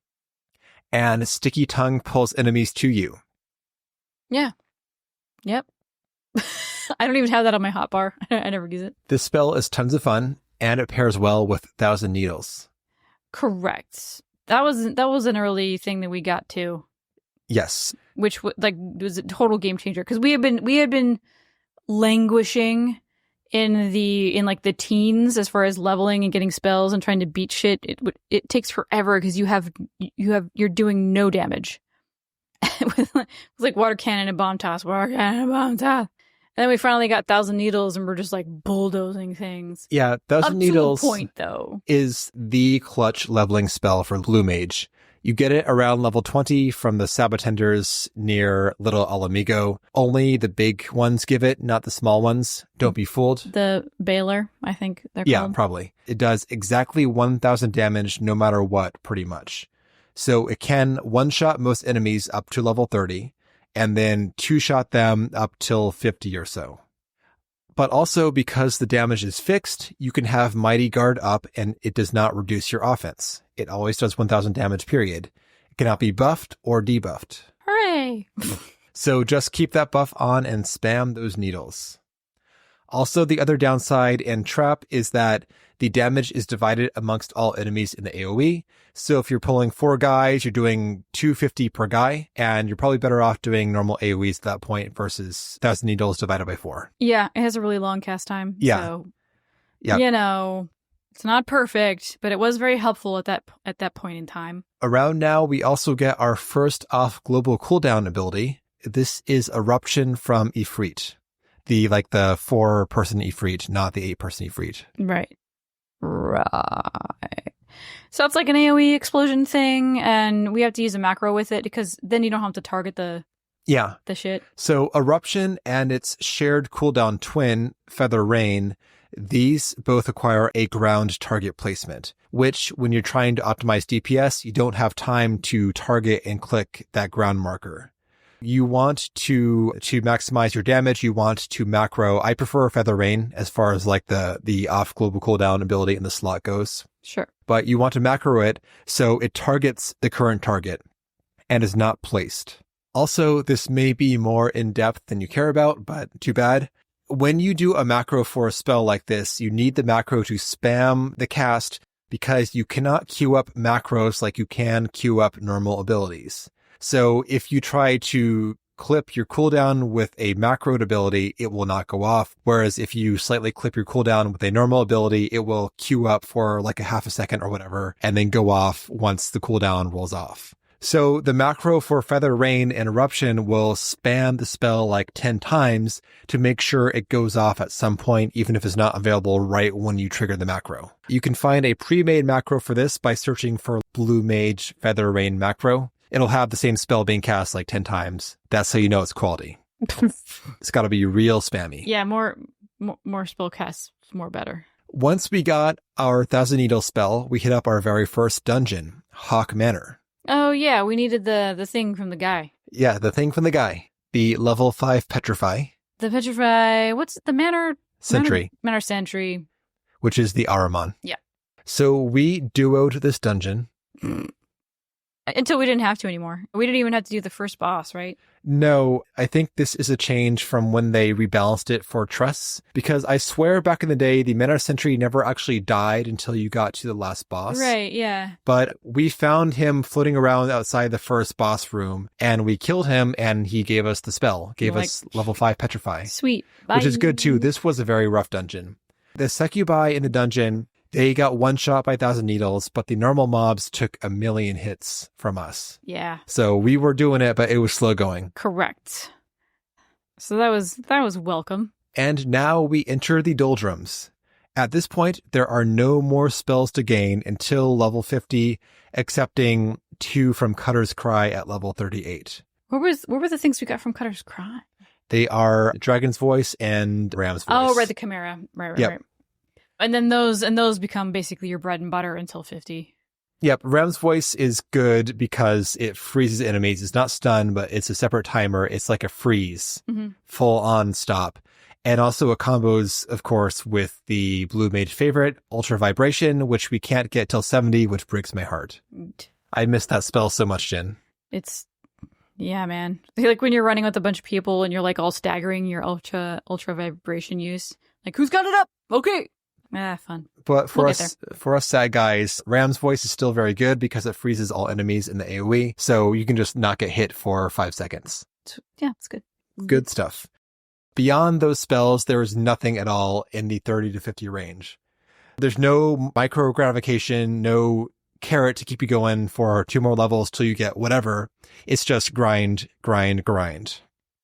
And Sticky Tongue pulls enemies to you. Yeah. Yep. I don't even have that on my hotbar. I never use it. This spell is tons of fun, and it pairs well with 1,000 Needles. Correct. That was an early thing that we got too. Yes. Which was a total game changer because we had been languishing in the teens as far as leveling and getting spells and trying to beat shit. It takes forever because you're doing no damage. With like water cannon and bomb toss, and then we finally got 1,000 Needles and we're just like bulldozing things. Yeah, 1,000 Needles to a point though is the clutch leveling spell for Blue Mage. You get it around level 20 from the Sabotenders near Little Alamigo. Only the big ones give it, not the small ones. Don't be fooled. The Baylor, I think they're called. Yeah, probably. It does exactly 1,000 damage no matter what, pretty much. So it can one-shot most enemies up to level 30, and then two-shot them up till 50 or so. But also, because the damage is fixed, you can have Mighty Guard up and it does not reduce your offense. It always does 1,000 damage, period. It cannot be buffed or debuffed. Hooray! So just keep that buff on and spam those needles. Also, the other downside and trap is that the damage is divided amongst all enemies in the AoE. So if you're pulling 4 guys, you're doing 250 per guy, and you're probably better off doing normal AoEs at that point versus 1,000 needles divided by 4. Yeah, it has a really long cast time. Yeah. So, yeah. It's not perfect, but it was very helpful at that point in time. Around now, we also get our first off global cooldown ability. This is Eruption from Ifrit. The 4-person Ifrit, not the 8-person Ifrit. Right. So it's like an AoE explosion thing, and we have to use a macro with it because then you don't have to target the shit. So Eruption and its shared cooldown twin, Feather Rain, These both acquire a ground target placement, which when you're trying to optimize DPS, you don't have time to target and click that ground marker. You want to maximize your damage. You want to macro. I prefer Feather Rain as far as like the off global cooldown ability in the slot goes. Sure. But you want to macro it so it targets the current target and is not placed. Also, this may be more in depth than you care about, but too bad. When you do a macro for a spell like this, you need the macro to spam the cast because you cannot queue up macros like you can queue up normal abilities. So if you try to clip your cooldown with a macroed ability, it will not go off. Whereas if you slightly clip your cooldown with a normal ability, it will queue up for like a half a second or whatever, and then go off once the cooldown rolls off. So the macro for Feather Rain and Eruption will spam the spell like 10 times to make sure it goes off at some point, even if it's not available right when you trigger the macro. You can find a pre-made macro for this by searching for Blue Mage Feather Rain macro. It'll have the same spell being cast like 10 times. That's how you know it's quality. It's got to be real spammy. Yeah, more spell casts, more better. Once we got our Thousand Needle spell, we hit up our very first dungeon, Hawk Manor. Oh, yeah, we needed the thing from the guy. Yeah, the thing from the guy. The level 5 Petrify. The Petrify, what's the Manor? Sentry. Manor Sentry. Which is the Ahriman. Yeah. So we duoed this dungeon. Until we didn't have to anymore. We didn't even have to do the first boss, right? No, I think this is a change from when they rebalanced it for trusts, because I swear back in the day, the Manor Sentry never actually died until you got to the last boss. Right, yeah. But we found him floating around outside the first boss room, and we killed him, and he gave us the spell, gave us level 5 Petrify. Sweet. Bye. Which is good too. This was a very rough dungeon. The Succubi in the dungeon, they got one shot by Thousand Needles, but the normal mobs took 1,000,000 hits from us. Yeah. So we were doing it, but it was slow going. Correct. So that was welcome. And now we enter the Doldrums. At this point, there are no more spells to gain until level 50, excepting 2 from Cutter's Cry at level 38. What were the things we got from Cutter's Cry? They are Dragon's Voice and Ram's Voice. Oh, right, the Chimera. Right. And then those become basically your bread and butter until 50. Yep, Ram's Voice is good because it freezes enemies. It's not stun, but it's a separate timer. It's like a freeze, full on stop. And also it combos, of course, with the Blue Mage favorite, Ultra Vibration, which we can't get till 70, which breaks my heart. I miss that spell so much, Jen. Yeah, man. Like when you're running with a bunch of people and you're like all staggering your Ultra Vibration use. Like, who's got it up? Okay. Fun. But for us sad guys, Ram's Voice is still very good because it freezes all enemies in the AoE, so you can just not get hit for 5 seconds. Yeah, it's good. Good stuff. Beyond those spells, there is nothing at all in the 30 to 50 range. There's no micro gratification, no carrot to keep you going for 2 more levels till you get whatever. It's just grind.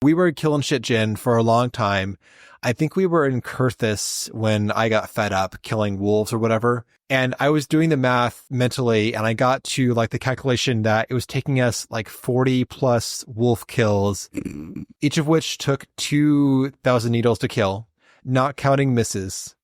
We were killing shit, Jin, for a long time. I think we were in Kurthus when I got fed up killing wolves or whatever. And I was doing the math mentally and I got to like the calculation that it was taking us like 40 plus wolf kills, each of which took 2,000 needles to kill, not counting misses.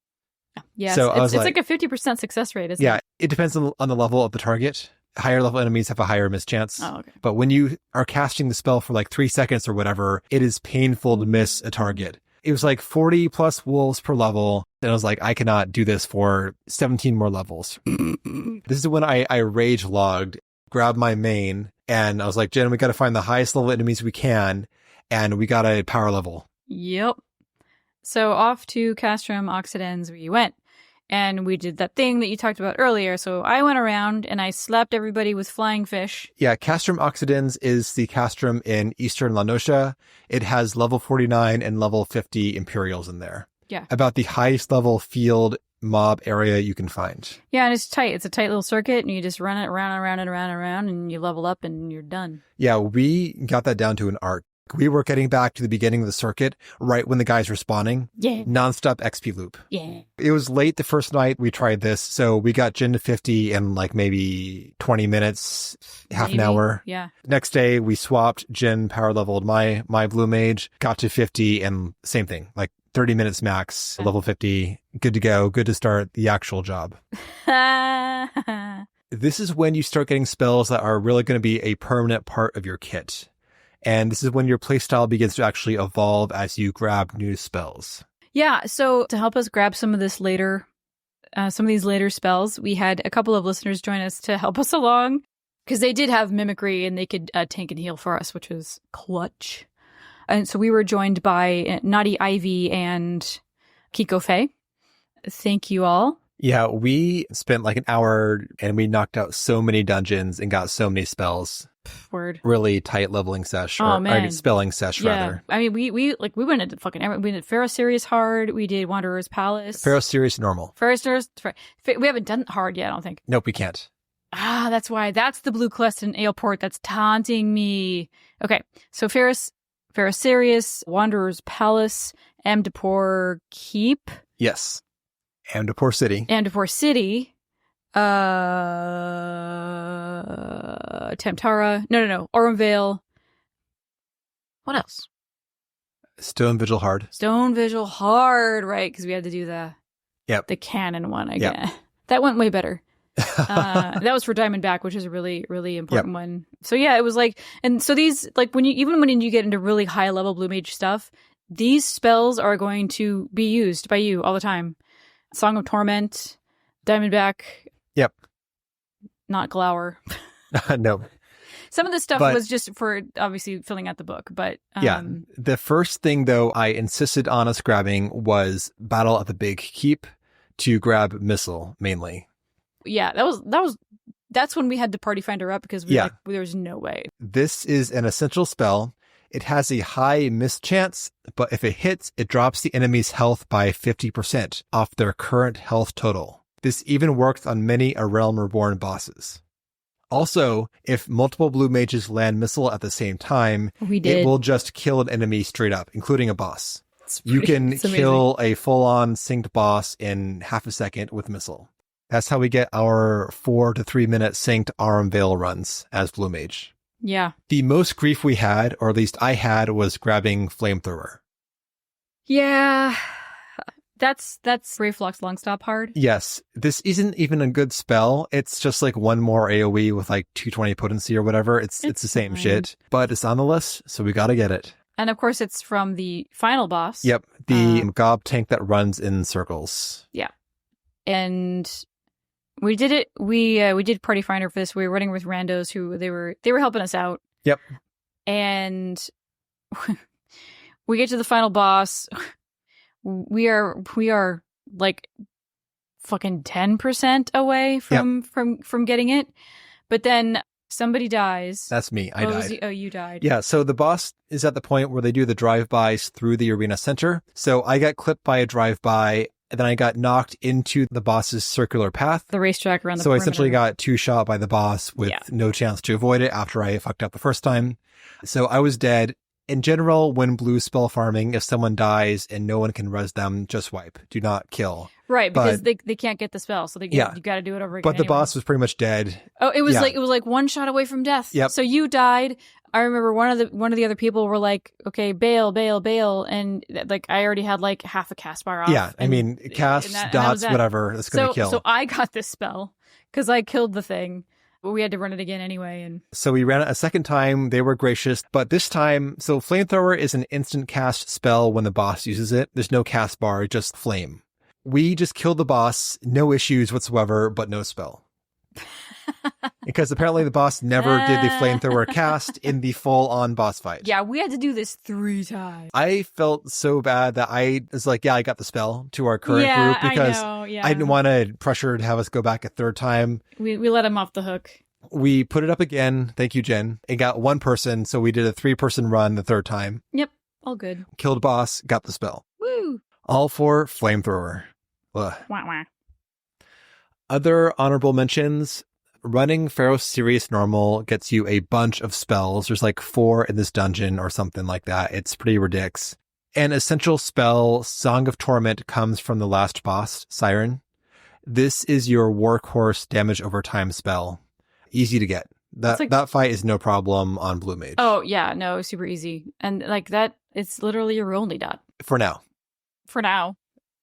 Yeah, so it's like a 50% success rate, isn't it? Yeah, it depends on the level of the target. Higher level enemies have a higher miss chance. Oh, okay. But when you are casting the spell for like 3 seconds or whatever, it is painful to miss a target. It was like 40 plus wolves per level. And I was like, I cannot do this for 17 more levels. This is when I rage logged, grabbed my main, and I was like, Jen, we got to find the highest level enemies we can. And we got a power level. Yep. So off to Castrum Occidens we went. And we did that thing that you talked about earlier. So I went around and I slapped everybody with flying fish. Yeah, Castrum Occidens is the Castrum in Eastern La Noscia. It has level 49 and level 50 Imperials in there. Yeah. About the highest level field mob area you can find. Yeah, and it's tight. It's a tight little circuit, and you just run it around and around and around and around, and you level up, and you're done. Yeah, we got that down to an art. We were getting back to the beginning of the circuit right when the guys were spawning. Yeah. Nonstop XP loop. Yeah. It was late the first night we tried this, so we got Jin to 50 in like maybe 20 minutes, half an hour. Yeah. Next day we swapped. Jin power leveled my Blue Mage, got to 50, and same thing, like 30 minutes max, level 50, good to go, good to start the actual job. This is when you start getting spells that are really going to be a permanent part of your kit. And this is when your playstyle begins to actually evolve as you grab new spells. Yeah, so to help us grab some of these later spells, we had a couple of listeners join us to help us along, because they did have mimicry and they could tank and heal for us, which was clutch. And so we were joined by Naughty Ivy and Kiko Faye. Thank you all. Yeah, we spent like an hour and we knocked out so many dungeons and got so many spells. Word. Really tight leveling sesh, or spelling sesh, rather. I mean, we went into we did Pharaoh Sirius hard. We did Wanderer's Palace. Pharaoh Sirius normal. We haven't done hard yet, I don't think. Nope, we can't. Ah, that's why. That's the Blue Quest in Aleport that's taunting me. Okay, so Pharaoh Sirius, Wanderer's Palace, Amdapor Keep. Yes. Amdapor City. Tamtara. No. Orumvale. What else? Stone Vigil hard. Right? Because we had to do the canon one again. Yep. That went way better. That was for Diamondback, which is a really, really important one. So yeah, it was like, and so these, like, when you get into really high level Blue Mage stuff, these spells are going to be used by you all the time. Song of Torment, Diamondback. Yep. Not Glower. No. Some of this stuff was just for obviously filling out the book, but yeah. The first thing though I insisted on us grabbing was Battle at the Big Keep to grab Missile mainly. Yeah, that's when we had to party finder up, because there was no way. This is an essential spell. It has a high miss chance, but if it hits, it drops the enemy's health by 50% off their current health total. This even works on many A Realm Reborn bosses. Also, if multiple Blue Mages land Missile at the same time, it will just kill an enemy straight up, including a boss. You can kill a full-on synced boss in half a second with Missile. That's how we get our 4 to 3 minute synced Orumvale runs as Blue Mage. Yeah. The most grief we had, or at least I had, was grabbing Flamethrower. Yeah. That's Brayflock's Longstop hard. Yes. This isn't even a good spell. It's just like one more AoE with like 220 potency or whatever. It's the same shit. But it's on the list, so we gotta get it. And of course it's from the final boss. Yep. The gob tank that runs in circles. Yeah. And we did it. We did Party Finder for this. We were running with randos who they were helping us out. Yep. And we get to the final boss. We are like fucking 10% away from getting it. But then somebody dies. That's me. I died. You died. Yeah. So the boss is at the point where they do the drive-bys through the arena center. So I got clipped by a drive-by. And then I got knocked into the boss's circular path. The racetrack around the So perimeter. I essentially got two-shot by the boss with no chance to avoid it after I fucked up the first time. So I was dead. In general, when blue spell farming, if someone dies and no one can res them, just wipe. Do not kill. Right, because they can't get the spell, so you got to do it over again. But the boss was pretty much dead. Oh, it was like one shot away from death. Yep. So you died. I remember one of the other people were like, "Okay, bail," and like I already had like half a cast bar off. Yeah, I mean, cast dots, whatever. That's gonna kill. So I got this spell because I killed the thing. But we had to run it again anyway. And so we ran it a second time. They were gracious. But this time, so Flamethrower is an instant cast spell when the boss uses it. There's no cast bar, just flame. We just killed the boss, no issues whatsoever, but no spell. Because apparently the boss never did the Flamethrower cast in the full-on boss fight. Yeah, we had to do this 3 times. I felt so bad that I was like, I got the spell to our current group because I didn't want to pressure to have us go back a third time. We let him off the hook. We put it up again. Thank you, Jen. It got one person, so we did a 3-person run the third time. Yep, all good. Killed boss, got the spell. Woo! All for Flamethrower. Ugh. Wah, wah. Other honorable mentions. Running Pharaoh Sirius normal gets you a bunch of spells. There's like 4 in this dungeon or something like that. It's pretty ridiculous. An essential spell, Song of Torment, comes from the last boss, Siren. This is your workhorse damage over time spell. Easy to get. That fight is no problem on Blue Mage. Oh, yeah. No, super easy. And like that, it's literally your only dot. For now. for now.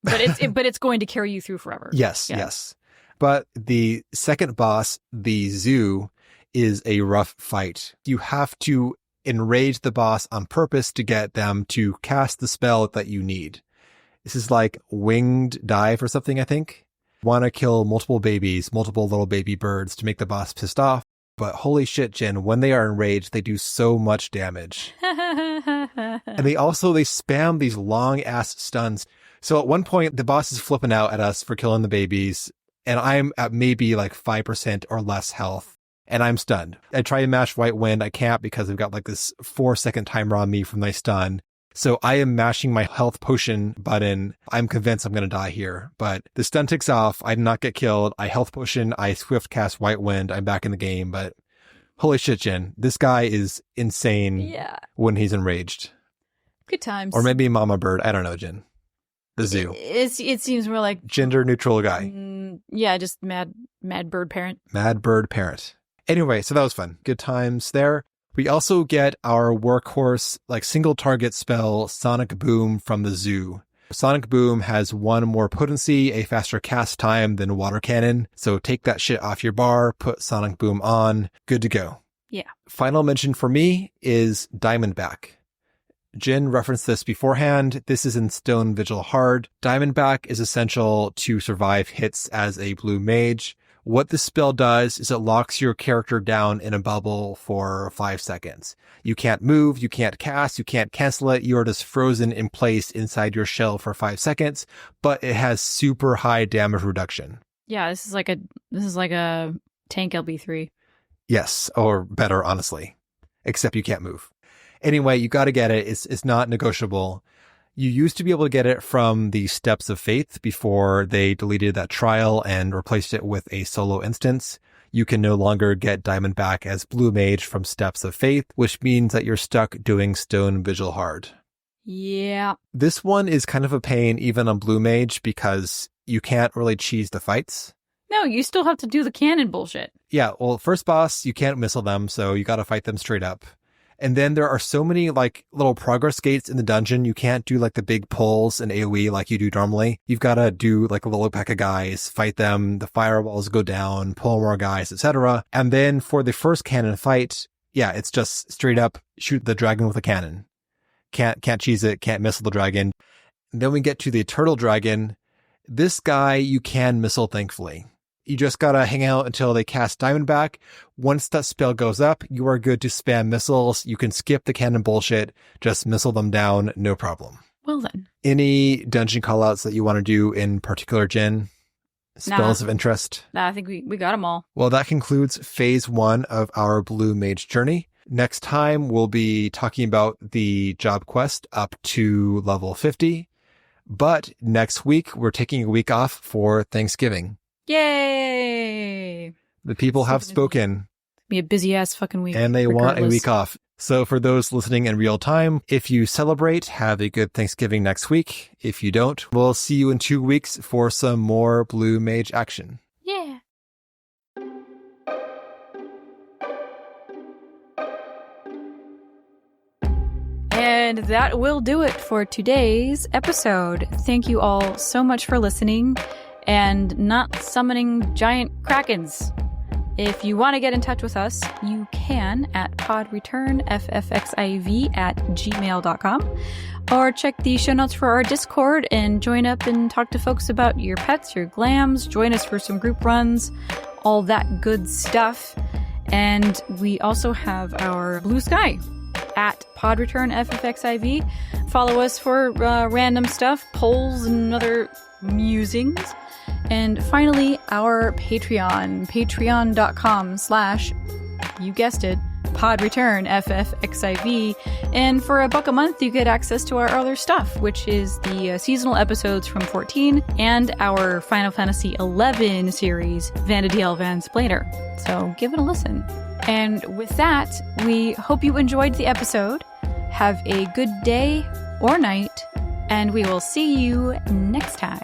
But it's going to carry you through forever. Yes. But the second boss, the zoo, is a rough fight. You have to enrage the boss on purpose to get them to cast the spell that you need. This is like winged dive or something, I think. Want to kill multiple little baby birds to make the boss pissed off. But holy shit, Jen, when they are enraged, they do so much damage. And they spam these long ass stuns. So at one point, the boss is flipping out at us for killing the babies. And I'm at maybe like 5% or less health. And I'm stunned. I try to mash White Wind. I can't because I've got like this 4-second timer on me from my stun. So I am mashing my health potion button. I'm convinced I'm going to die here. But the stun ticks off. I did not get killed. I health potion. I swift cast White Wind. I'm back in the game. But holy shit, Jen. This guy is insane when he's enraged. Good times. Or maybe Mama Bird. I don't know, Jen. The zoo. It seems more like... gender neutral guy. Just mad bird parent. Mad bird parent. Anyway, so that was fun. Good times there. We also get our workhorse, like single target spell, Sonic Boom from the zoo. Sonic Boom has 1 more potency, a faster cast time than Water Cannon. So take that shit off your bar, put Sonic Boom on, good to go. Yeah. Final mention for me is Diamondback. Jin referenced this beforehand. This is in Stone Vigil Hard. Diamondback is essential to survive hits as a blue mage. What this spell does is it locks your character down in a bubble for 5 seconds. You can't move, you can't cast, you can't cancel it. You are just frozen in place inside your shell for 5 seconds, but it has super high damage reduction. Yeah, this is like a tank LB3. Yes, or better, honestly. Except you can't move. Anyway, you got to get it. It's not negotiable. You used to be able to get it from the Steps of Faith before they deleted that trial and replaced it with a solo instance. You can no longer get Diamondback as Blue Mage from Steps of Faith, which means that you're stuck doing Stone Vigil Hard. Yeah. This one is kind of a pain even on Blue Mage because you can't really cheese the fights. No, you still have to do the cannon bullshit. Yeah, well, first boss, you can't missile them, so you got to fight them straight up. And then there are so many like little progress gates in the dungeon. You can't do like the big pulls in AoE like you do normally. You've got to do like a little pack of guys, fight them, the fireballs go down, pull more guys, etc. And then for the first cannon fight, yeah, it's just straight up shoot the dragon with a cannon. Can't cheese it, can't missile the dragon. And then we get to the turtle dragon. This guy you can missile, thankfully. You just gotta hang out until they cast Diamondback. Once that spell goes up, you are good to spam missiles. You can skip the cannon bullshit, just missile them down, no problem. Well then. Any dungeon callouts that you want to do in particular, Jen? Spells of interest? Nah, I think we got them all. Well, that concludes phase 1 of our Blue Mage journey. Next time, we'll be talking about the job quest up to level 50. But next week, we're taking a week off for Thanksgiving. Yay! The people have spoken. Be a busy ass fucking week. And they regardless. want a week off. So for those listening in real time, if you celebrate, have a good Thanksgiving next week. If you don't, we'll see you in 2 weeks for some more Blue Mage action. Yeah. And that will do it for today's episode. Thank you all so much for listening and not summoning giant krakens. If you want to get in touch with us, you can at podreturnffxiv@gmail.com, or check the show notes for our Discord and join up and talk to folks about your pets, your glams, join us for some group runs, all that good stuff. And we also have our Blue Sky at podreturnffxiv. Follow us for random stuff, polls, and other musings. And finally, our Patreon, patreon.com/ you guessed it, podreturnffxiv. And for $1 a month, you get access to our other stuff, which is the seasonal episodes from 14 and our Final Fantasy XI series, Vana'diel Van Splater. So give it a listen. And with that, we hope you enjoyed the episode. Have a good day or night, and we will see you next time.